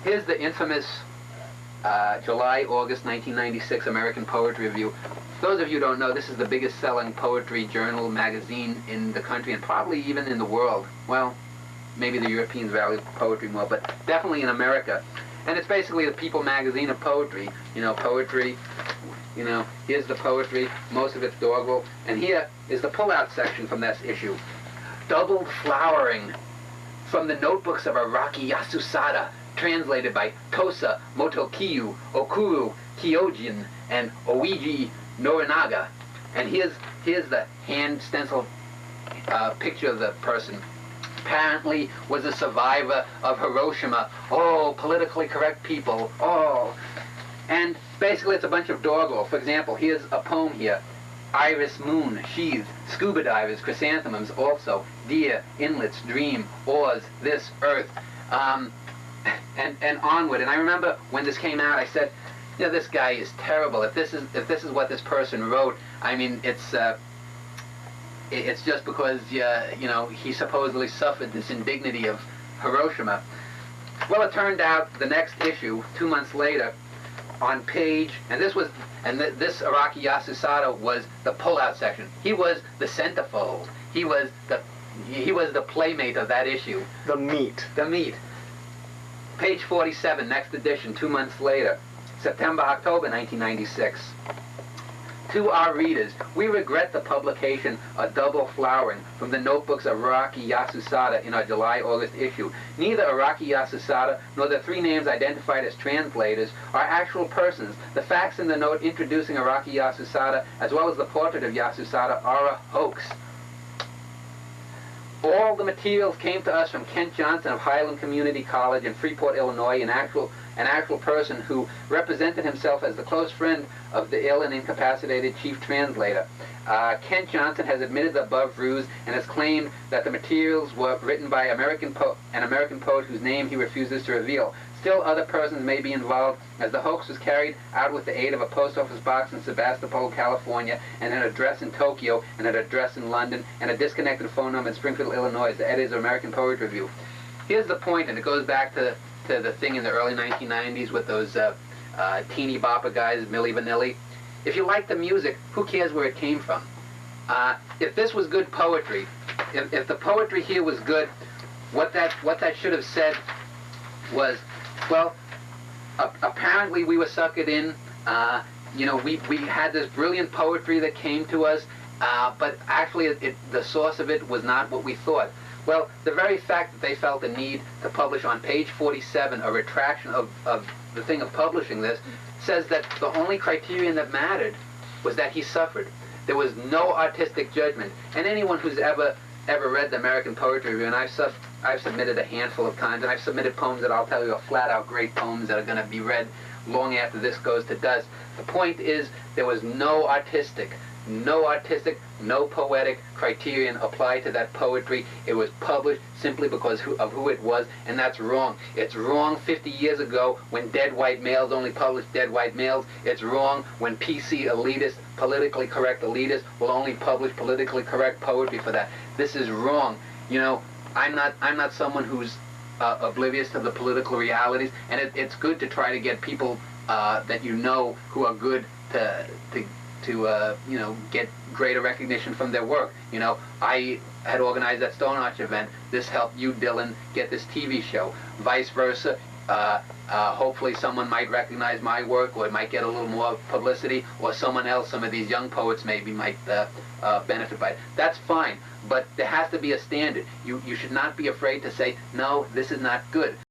Here's the infamous July, August 1996 American Poetry Review. Those of you who don't know, this is the biggest selling poetry journal magazine in the country and probably even in the world. Well, maybe the Europeans value poetry more, but definitely in America. And it's basically the People magazine of poetry. You know, poetry, you know, here's the poetry, most of it's doggerel. And here is the pull-out section from this issue. Doubled flowering from the notebooks of Araki Yasusada, translated by Tosa Motokiyu, Okuru Kyojin, and Oiji Norinaga. And here's the hand stenciled picture of the person. Apparently was a survivor of Hiroshima. Oh, politically correct people. Oh. And basically it's a bunch of doggerel. For example, here's a poem here. Iris, moon, sheath, scuba divers, chrysanthemums, also, deer, inlets, dream, oars, this, earth, and onward. And I remember when this came out, I said, you know, this guy is terrible. If this is what this person wrote, I mean, it's just because you know, he supposedly suffered this indignity of Hiroshima. Well, it turned out the next issue, 2 months later, on page, this Araki Yasusada was the pull-out section. He was the centerfold. He was the playmate of that issue. The meat. The meat. Page 47, next edition, 2 months later, September, October 1996. To our readers, we regret the publication of Double Flowering from the notebooks of Araki Yasusada in our July-August issue. Neither Araki Yasusada nor the three names identified as translators are actual persons. The facts in the note introducing Araki Yasusada, as well as the portrait of Yasusada, are a hoax. All the materials came to us from Kent Johnson of Highland Community College in Freeport, Illinois, an actual person who represented himself as the close friend of the ill and incapacitated chief translator. Kent Johnson has admitted the above ruse and has claimed that the materials were written by an American poet whose name he refuses to reveal. Still, other persons may be involved, as the hoax was carried out with the aid of a post office box in Sebastopol, California, and an address in Tokyo, and an address in London, and a disconnected phone number in Springfield, Illinois, the editors of American Poetry Review. Here's the point, and it goes back to the thing in the early 1990s with those teeny bopper guys, Milli Vanilli. If you like the music, who cares where it came from? If this was good poetry, if the poetry here was good, what that should have said was, well, apparently we were suckered in. You know, we had this brilliant poetry that came to us, but actually the source of it was not what we thought. Well, the very fact that they felt the need to publish on page 47 a retraction of the thing of publishing this says that the only criterion that mattered was that he suffered. There was no artistic judgment. And anyone who's ever read the American Poetry Review, and I've submitted a handful of times, and I've submitted poems that I'll tell you are flat-out great poems that are going to be read long after this goes to dust. The point is, there was no artistic, no poetic criterion applied to that poetry. It was published simply because of who it was, and that's wrong. It's wrong 50 years ago when dead white males only published dead white males. It's wrong when PC elitists, politically correct elitists, will only publish politically correct poetry for that. This is wrong. You know, I'm not someone who's oblivious to the political realities, and it's good to try to get people that you know who are good to you know, get greater recognition from their work. You know, I had organized that Stone Arch event. This helped you, Dylan, get this TV show. Vice versa. Hopefully someone might recognize my work, or it might get a little more publicity, or someone else, some of these young poets maybe might benefit by it. That's fine, but there has to be a standard. You should not be afraid to say, no, this is not good.